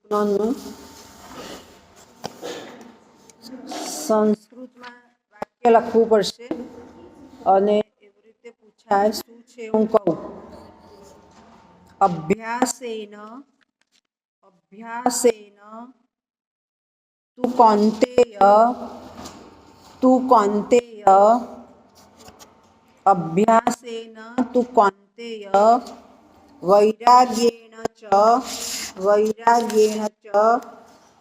ટૂંકનોંધનું સંસ્કૃતમાં વાક્ય લખવું પડશે અને એવી રીતે પૂછાય શું છે હું કહું. અભ્યાસેન અભ્યાસેન તું કૌંતેય અભ્યાસેન તું કૌંતેય વૈરાગ્યેણ ચ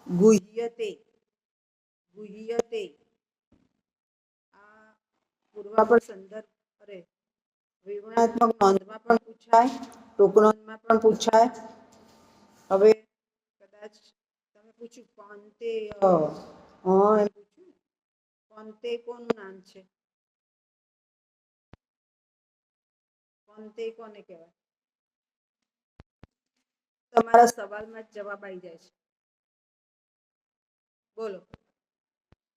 ગુહ્યતે ગુહ્યતે. આ પૂર્વાપર સંદર્ભ અરે વિવરણાત્મક નોંધમાં પણ પૂછાય, ટૂંકનોંધમાં પણ પૂછાય. હવે કદાચ તમે પૂછ્યું કૌંતેય, એમ પૂછ્યું કૌંતેય કોનું નામ છે? કૌંતેય કોને કહેવાય? તમારા સવાલમાં જ જવાબ આવી જાય છે. બોલો,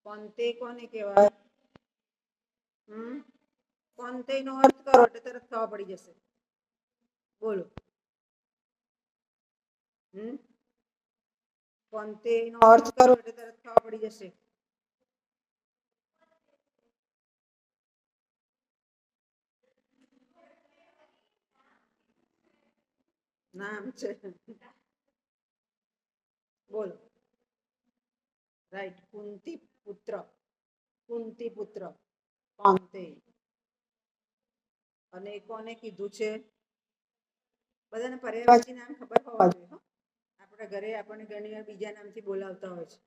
કૌંતેય કોને કહેવાય? કૌંતેય નો અર્થ કરો એટલે તરત ખબર પડી જશે. બોલો. કૌંતેય નો અર્થ કરો એટલે તરત ખબર પડી જશે. નામ છે. બોલો. રાઈટ, કુંતી પુત્ર કૌંતેય. અને કોને કીધું છે? બધાને પર્યાયવાચી નામ ખબર હોવા જોઈએ. આપણા ઘરે આપણને ઘણી વાર બીજા નામથી બોલાવતા હોય છે,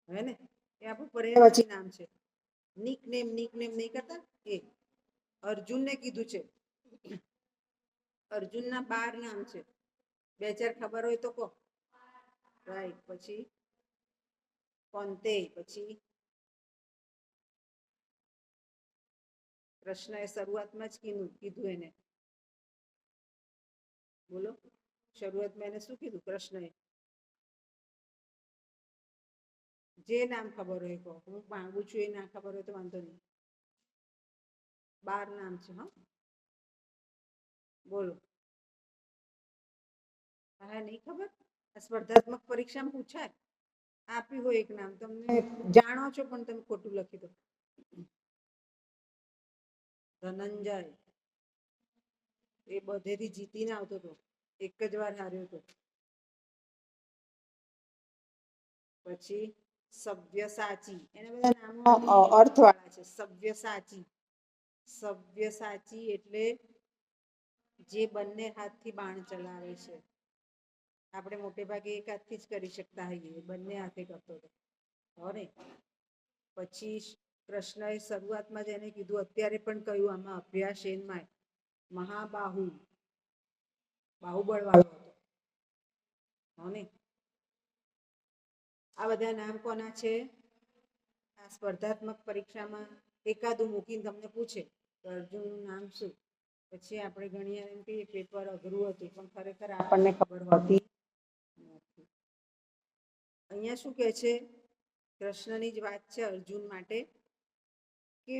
હે ને? એ આપણું પર્યાયવાચી નામ છે. નિકનેમ નહીં કરતા એ. અર્જુનને કીધું છે. અર્જુનના 12 નામ છે. 2-4 ખબર હોય તો કહો. રાઈટ. પછી કૌંતેય. પછી કૃષ્ણએ શરૂઆતમાં જ કીધું એને. બોલો, શરૂઆતમાં એને શું કીધું કૃષ્ણએ? જે નામ ખબર હોય કહો. હું માંગુ છું એ ના ખબર હોય તો વાંધો નહીં. 12 નામ છે. હા, બોલો. હા, નહીં ખબર? આ સ્પર્ધાત્મક પરીક્ષામાં પૂછાય. આપ્યું હોય એક નામ, તમને જાણો છો પણ તમે ખોટું લખી દો. ધનંજય. એ બધેથી જીતીને આવતો હતો, એક જ વાર હાર્યો હતો. પછી સવ્યસાચી. એને બધા નામો અર્થવાળા છે. સવ્યસાચી એટલે જે બંને હાથથી બાણ ચલાવે છે. આપણે મોટે ભાગે એક હાથથી જ કરી શકતા હોઈએ, બંને હાથે કરતો હતો. પછી કૃષ્ણએ શરૂઆતમાં જ એને કીધું, અત્યારે પણ કહ્યું આમાં અભ્યાસ એનમાં મહાબાહુ, બાહુબળ વાળો હતો. આ બધા નામ કોના છે? આ સ્પર્ધાત્મક પરીક્ષામાં એકાદું મૂકીને તમને પૂછે અર્જુનનું નામ શું? પછી આપણે ઘણી વાર એમ કહીએ પેપર અઘરું હતું, પણ ખરેખર આપણને ખબર હોતી નથી. અહીંયા શું કહે છે? કૃષ્ણની જ વાત છે અર્જુન માટે કે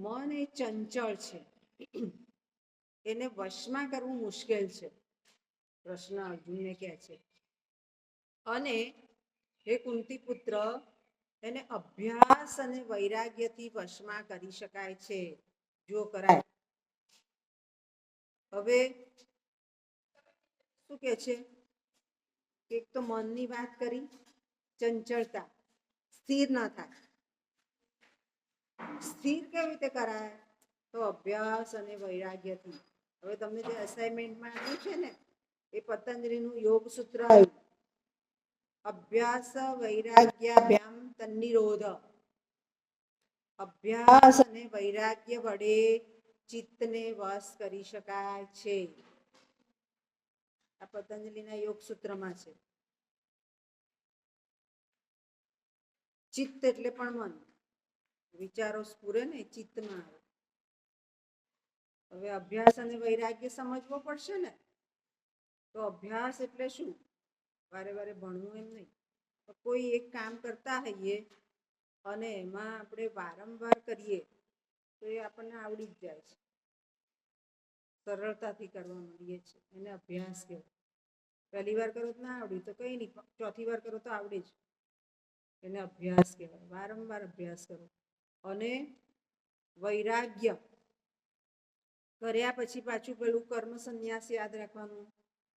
મન એ ચંચળ છે, એને વશમાં કરવું મુશ્કેલ છે. કૃષ્ણ અર્જુનને કહે છે. અને હે કુંતી પુત્ર, એને અભ્યાસ અને વૈરાગ્યથી વશમાં કરી શકાય છે, જો કરાય. હવે શું કે છે? એક તો મનની વાત કરી, ચંચળતા, સ્થિર ન થાય. સ્થિર કેવી રીતે કરાય? તો અભ્યાસ અને વૈરાગ્યથી. હવે તમને જે અસાઇનમેન્ટમાં આપ્યું છે ને, એ પતંજલિનું યોગ સૂત્ર આવ્યું. અભ્યાસ વૈરાગ્યાભ્યામ તન્નિરોધ. અભ્યાસ અને વૈરાગ્ય વડે ચિત્તને વશ કરી શકાય છે. આ પતંજલિના યોગ સૂત્રમાં છે. ચિત્ત એટલે પણ મન, વિચારો સ્ફુરે ને ચિત્તમાં આવે. હવે અભ્યાસ અને વૈરાગ્ય સમજવો પડશે ને. તો અભ્યાસ એટલે શું? વારે વારે ભણવું એમ નહીં. કોઈ એક કામ કરતા હોઈએ અને એમાં આપણે વારંવાર કરીએ તો એ આપણને આવડી જ જાય છે, સરળતાથી કરવા માંડીએ છીએ, એને અભ્યાસ કહેવાય. પહેલી વાર કરો તો ના આવડ્યું તો કંઈ નહીં, ચોથી વાર કરો તો આવડે જ. એને અભ્યાસ કહેવાય. વારંવાર અભ્યાસ કરો. અને વૈરાગ્ય કર્યા પછી પાછું પેલું કર્મ સંન્યાસ યાદ રાખવાનું.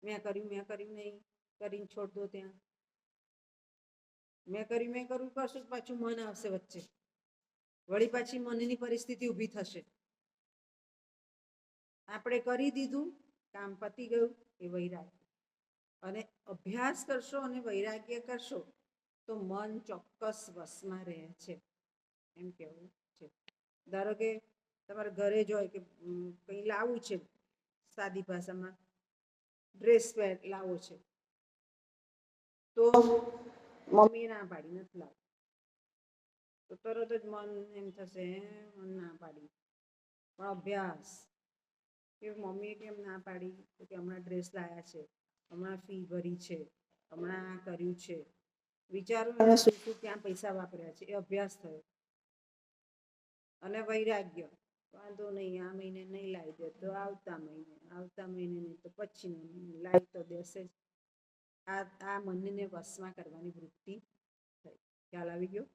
મેં કર્યું નહીં, કરીને છોડ દો ત્યાં. મેં કર્યું કરશું પાછું મન આવશે વચ્ચે, વળી પાછી મનની પરિસ્થિતિ ઊભી થશે. આપણે કરી દીધું, કામ પતી ગયું, એ વૈરાગ્ય. અને અભ્યાસ કરશો અને વૈરાગ્ય કરશો તો મન ચોક્કસ વશમાં રહે છે, એમ કહેવું છે. ધારો કે તમારા ઘરે જ હોય કે કંઈ લાવવું છે, સાદી ભાષામાં ડ્રેસ લાવવો છે, તો મમ્મી ના પાડી નથી લાવવું, તો તરત જ મન એમ થશે મન ના પાડી. પણ અભ્યાસ કે મમ્મીએ કેમ ના પાડી, કે હમણાં ડ્રેસ લાવ્યા છે, હમણાં ફી ભરી છે, હમણાં આ કર્યું છે, વિચારો શું શું ત્યાં પૈસા વાપર્યા છે, એ અભ્યાસ થયો. અને વૈરાગ્ય, વાંધો નહીં, આ મહિને નહીં લાવી દે તો આવતા મહિને નહીં તો પછી મહિને લાવી તો દેશે જ. આ મનને વશમાં કરવાની વૃત્તિ થઈ. ખ્યાલ આવી ગયો?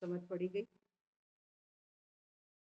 સમજ પડી ગઈ?